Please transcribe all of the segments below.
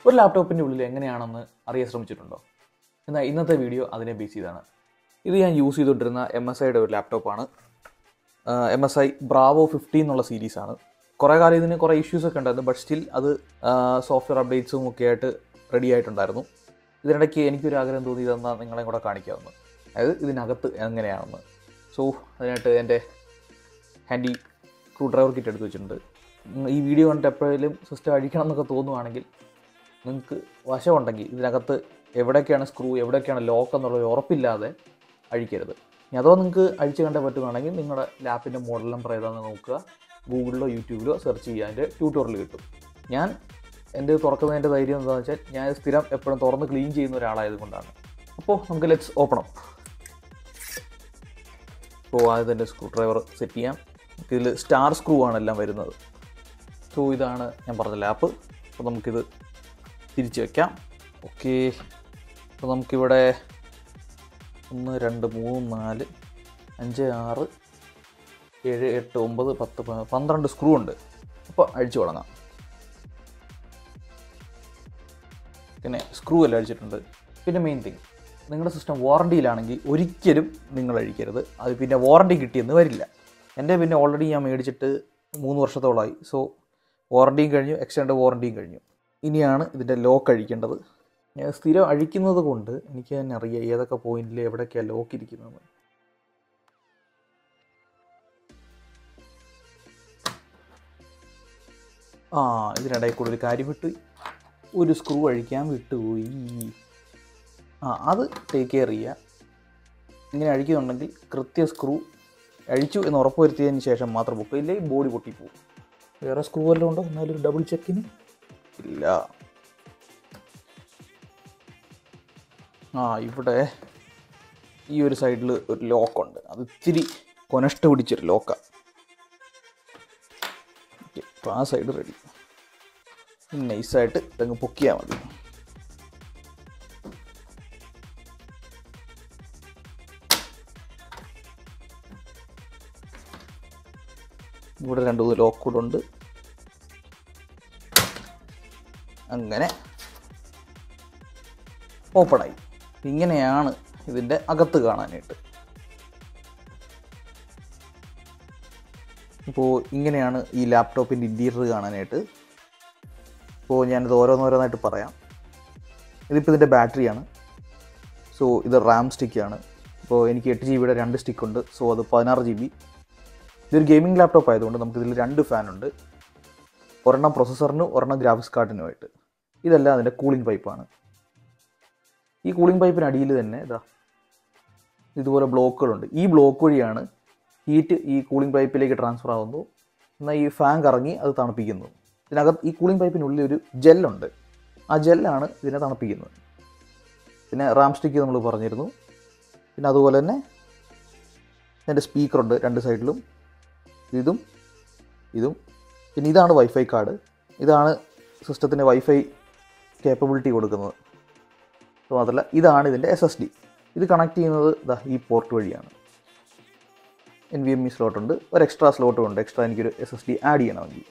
ഒരു ലാപ്ടോപ്പിൻ്റെ ഉള്ളിൽ എങ്ങനെയാണെന്ന് അറിയാൻ ശ്രമിച്ചിട്ടുണ്ടോ? എന്നാൽ ഇന്നത്തെ വീഡിയോ അതിനെ ബേസ് ചെയ്താണ്. ഇത് ഞാൻ യൂസ് ചെയ്തുകൊണ്ടിരുന്ന MSIയുടെ ഒരു ലാപ്ടോപ്പാണ്. MSI Bravo 50 എന്നുള്ള സീരീസാണ്. കുറേ കാലം ഇതിന് കുറേ ഇഷ്യൂസൊക്കെ ഉണ്ടായിരുന്നു, ബട്ട് സ്റ്റിൽ അത് സോഫ്റ്റ്വെയർ അപ്ഡേറ്റ്സും ഒക്കെ ആയിട്ട് റെഡി ആയിട്ടുണ്ടായിരുന്നു. ഇതിനിടയ്ക്ക് എനിക്കൊരു ആഗ്രഹം തോന്നി ഇതെന്നാൽ നിങ്ങളെ കൂടെ കാണിക്കാമെന്ന്, അതായത് ഇതിനകത്ത് എങ്ങനെയാണെന്ന്. സോ അതിനായിട്ട് എൻ്റെ ഹാൻഡി സ്ക്രൂ ഡ്രൈവർ കിറ്റ് എടുത്ത് വെച്ചിട്ടുണ്ട്. ഈ വീഡിയോ കണ്ടിട്ട് എപ്പോഴേലും സിസ്റ്റം അഴിക്കണം എന്നൊക്കെ തോന്നുവാണെങ്കിൽ നിങ്ങൾക്ക് വശമുണ്ടെങ്കിൽ ഇതിനകത്ത് എവിടെയൊക്കെയാണ് സ്ക്രൂ, എവിടെയൊക്കെയാണ് ലോക്ക് എന്നുള്ളത് ഉറപ്പില്ലാതെ അഴിക്കരുത്. ഇനി അഥവാ നിങ്ങൾക്ക് അഴിച്ച് കണ്ടേ പറ്റുകയാണെങ്കിൽ നിങ്ങളുടെ ലാപ്പിൻ്റെ മോഡൽ നമ്പർ ഏതാണെന്ന് നോക്കുക, ഗൂഗിളിലോ യൂട്യൂബിലോ സെർച്ച് ചെയ്യുക, അതിൻ്റെ ട്യൂട്ടോറിയൽ കിട്ടും. ഞാൻ എൻ്റെ തുറക്കുന്നതിൻ്റെ ധൈര്യം എന്താണെന്ന് വെച്ചാൽ ഞാൻ സ്ഥിരം എപ്പോഴും തുറന്ന് ക്ലീൻ ചെയ്യുന്ന ഒരാളായതുകൊണ്ടാണ്. അപ്പോൾ നമുക്ക് ലെറ്റ്സ് ഓപ്പൺ അപ്പ്. അപ്പോൾ ആദ്യം തന്നെ സ്ക്രൂ ഡ്രൈവർ സെറ്റ് ചെയ്യാം. ഇതിൽ സ്റ്റാർ സ്ക്രൂ ആണ് എല്ലാം വരുന്നത്. സോ ഇതാണ് ഞാൻ പറഞ്ഞ ലാപ്പ്. അപ്പോൾ നമുക്കിത് തിരിച്ച് വയ്ക്കാം. ഓക്കെ, അപ്പോൾ നമുക്കിവിടെ 1 2 3 4 5 6 7 8 9 10 12 സ്ക്രൂ ഉണ്ട്. അപ്പോൾ അഴിച്ചു തുടങ്ങാം. പിന്നെ സ്ക്രൂ എല്ലാം അഴിച്ചിട്ടുണ്ട്. പിന്നെ മെയിൻ തിങ്, നിങ്ങളുടെ സിസ്റ്റം വാറണ്ടിയിലാണെങ്കിൽ ഒരിക്കലും നിങ്ങൾ അഴിക്കരുത്. അത് പിന്നെ വാറണ്ടി കിട്ടിയെന്ന് വരില്ല. എൻ്റെ പിന്നെ ഓൾറെഡി ഞാൻ മേടിച്ചിട്ട് 3 വർഷത്തോളമായി. സോ വാറണ്ടിയും കഴിഞ്ഞു, എക്സ്റ്റൻഡ് വാറണ്ടിയും കഴിഞ്ഞു. ഇനിയാണ് ഇതിൻ്റെ ലോക്ക് അഴിക്കേണ്ടത്. ഞാൻ സ്ഥിരം അഴിക്കുന്നത് കൊണ്ട് എനിക്ക് തന്നെ അറിയാം ഏതൊക്കെ പോയിന്റിൽ എവിടെയൊക്കെയാണ് ലോക്ക് ഇരിക്കുന്നത്. ഇതിനിടയിൽ കൂടെ ഒരു കാര്യം വിട്ടുപോയി, ഒരു സ്ക്രൂ അഴിക്കാൻ വിട്ടുപോയി. അത് ടേക്ക് കെയർ ചെയ്യുക. ഇങ്ങനെ അഴിക്കുന്നുണ്ടെങ്കിൽ കൃത്യ സ്ക്രൂ അഴിച്ചു എന്ന് ഉറപ്പ് വരുത്തിയതിന് ശേഷം മാത്രം പൊക്കുക, ഇല്ലെങ്കിൽ ബോഡി പൊട്ടിപ്പോവും. വേറെ സ്ക്രൂ വല്ലതും ഉണ്ടോ എന്നാലും ഒരു ഡബിൾ ചെക്കിന് ഇല്ല. ഇവിടെ ഈ ഒരു സൈഡിൽ ഒരു ലോക്കുണ്ട്. അത് ഇത്തിരി കൊനഷ്ട പിടിച്ചൊരു ലോക്കാണ്. ഓക്കെ, അപ്പോൾ ആ സൈഡ് റെഡി. നൈസായിട്ട് ഇതങ്ങ് പൊക്കിയാൽ മതി. ഇവിടെ 2 ലോക്ക് കൂടെ ഉണ്ട്. അങ്ങനെ ഓപ്പണായി. ഇങ്ങനെയാണ് ഇതിൻ്റെ അകത്ത് കാണാനായിട്ട്. ഇപ്പോൾ ഇങ്ങനെയാണ് ഈ ലാപ്ടോപ്പിൻ്റെ ഇൻറ്റീരിയർ കാണാനായിട്ട്. ഇപ്പോൾ ഞാനിത് ഓരോന്നോരോന്നായിട്ട് പറയാം. ഇതിപ്പോൾ ഇതിൻ്റെ ബാറ്ററിയാണ്. സോ ഇത് റാം സ്റ്റിക്കാണ്. ഇപ്പോൾ എനിക്ക് 8 GB 2 സ്റ്റിക്കുണ്ട്. സോ അത് 16 GB. ഇതൊരു ഗെയിമിംഗ് ലാപ്ടോപ്പ് ആയതുകൊണ്ട് നമുക്കിതിൽ 2 ഫാനുണ്ട്. ഒരെണ്ണം പ്രൊസസ്സറിനും ഒരെണ്ണം ഗ്രാഫിക്സ് കാർഡിനുമായിട്ട്. ഇതെല്ലാം അതിൻ്റെ കൂളിംഗ് പൈപ്പാണ്. ഈ കൂളിംഗ് പൈപ്പിനടിയിൽ തന്നെ ഇതുപോലെ ബ്ലോക്കുകളുണ്ട്. ഈ ബ്ലോക്ക് വഴിയാണ് ഹീറ്റ് ഈ കൂളിംഗ് പൈപ്പിലേക്ക് ട്രാൻസ്ഫർ ആകുന്നു. എന്നാൽ ഈ ഫാൻ കറങ്ങി അത് തണുപ്പിക്കുന്നു. ഇതിനകത്ത് ഈ കൂളിംഗ് പൈപ്പിനുള്ളിൽ ഒരു ജെല്ലുണ്ട്. ആ ജെല്ലാണ് ഇതിനെ തണുപ്പിക്കുന്നത്. പിന്നെ റാം സ്റ്റിക്ക് നമ്മൾ പറഞ്ഞിരുന്നു. പിന്നെ അതുപോലെ തന്നെ അതിൻ്റെ സ്പീക്കറുണ്ട് 2 സൈഡിലും, ഇതും. പിന്നെ ഇതാണ് വൈഫൈ കാർഡ്. ഇതാണ് സിസ്റ്റത്തിന് വൈഫൈ കേപ്പബിലിറ്റി കൊടുക്കുന്നത്. മാത്രമല്ല ഇതാണ് ഇതിൻ്റെ SSD. ഇത് കണക്ട് ചെയ്യുന്നത് ഈ പോർട്ട് വഴിയാണ്. NVMe സ്ലോട്ടുണ്ട്, ഒരു എക്സ്ട്രാ സ്ലോട്ടും ഉണ്ട്. എക്സ്ട്രാ എനിക്കൊരു SSD ആഡ് ചെയ്യണമെങ്കിൽ.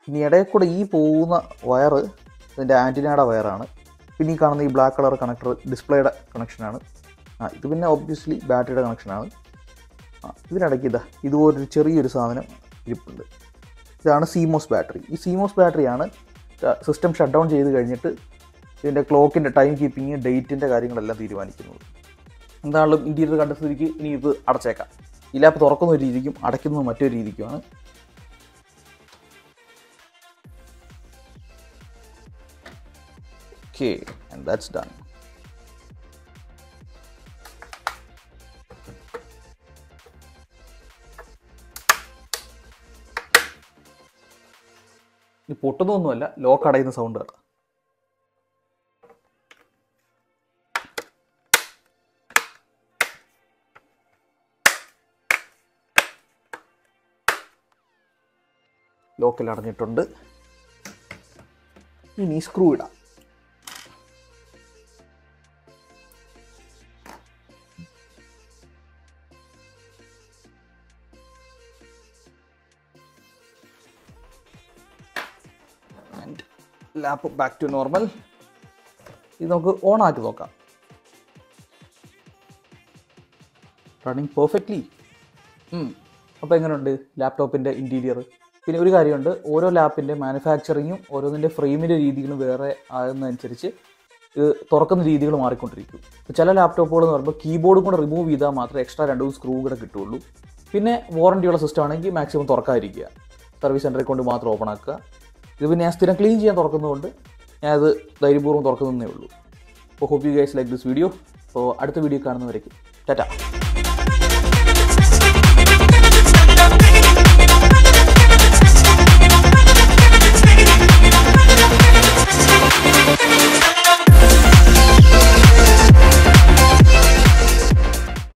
ഇനി ഇടയിൽ കൂടെ ഈ പോകുന്ന വയറ് ഇതിൻ്റെ ആൻറ്റിനയുടെ വയറാണ്. പിന്നെ ഈ കാണുന്ന ഈ ബ്ലാക്ക് കളർ കണക്ടർ ഡിസ്പ്ലേയുടെ കണക്ഷനാണ്. ഇത് പിന്നെ ഒബ്വിയസ്ലി ബാറ്ററിയുടെ കണക്ഷനാണ്. ഇതിനിടയ്ക്ക് ഇതുപോലൊരു ചെറിയൊരു സാധനം ഇരിപ്പുണ്ട്. ഇതാണ് CMOS ബാറ്ററി. ഈ CMOS ബാറ്ററിയാണ് സിസ്റ്റം ഷട്ട് ഡൗൺ ചെയ്ത് കഴിഞ്ഞിട്ട് ഇതിൻ്റെ ക്ലോക്കിൻ്റെ ടൈം കീപ്പിങ്, ഡേറ്റിൻ്റെ കാര്യങ്ങളെല്ലാം തീരുമാനിക്കുന്നത്. എന്താണെങ്കിലും ഇൻറ്റീരിയർ കണ്ട സ്ഥിതിക്ക് ഇനി ഇത് അടച്ചേക്കാം. ഈ ലാപ്പ് തുറക്കുന്ന ഒരു രീതിക്കും അടയ്ക്കുന്നത് മറ്റൊരു രീതിക്കുമാണ്. Okay, and that's done. ഇത് പൊട്ടുന്നൊന്നുമല്ല, ലോക്ക് അടയുന്ന സൗണ്ട് കേട്ടോ. ലോക്കിൽ അടഞ്ഞിട്ടുണ്ട്. ഇനി സ്ക്രൂ ഇടാം. Lap back to normal. ഇത് നമുക്ക് ഓൺ ആക്കി നോക്കാം. Running perfectly. അപ്പോൾ എങ്ങനെയുണ്ട് ലാപ്ടോപ്പിൻ്റെ ഇൻറ്റീരിയർ? പിന്നെ ഒരു കാര്യമുണ്ട്, ഓരോ ലാപ്പിൻ്റെ മാനുഫാക്ചറിങ്ങും ഓരോന്നിൻ്റെ ഫ്രെയിമിൻ്റെ രീതികളും വേറെ ആകുന്നതനുസരിച്ച് ഇത് തുറക്കുന്ന രീതികൾ മാറിക്കൊണ്ടിരിക്കും. ചില ലാപ്ടോപ്പുകൾ എന്ന് പറയുമ്പോൾ കീബോർഡും കൂടെ റിമൂവ് ചെയ്താൽ മാത്രമേ എക്സ്ട്രാ 2 സ്ക്രൂ കൂടെ കിട്ടുള്ളൂ. പിന്നെ വാറണ്ടിയുള്ള സിസ്റ്റം ആണെങ്കിൽ മാക്സിമം തുറക്കാതിരിക്കുക, സർവീസ് സെൻറ്ററിൽ കൊണ്ട് മാത്രം ഓപ്പൺ ആക്കുക. ഇത് പിന്നെ ഞാൻ സ്ഥിരം ക്ലീൻ ചെയ്യാൻ തുറക്കുന്നതുകൊണ്ട് ഞാനത് ധൈര്യപൂർവ്വം തുറക്കുന്നതേ ഉള്ളൂ. അപ്പോൾ hope you guys like this video. അപ്പോൾ അടുത്ത വീഡിയോ കാണുന്നവരേക്കും ടാറ്റ.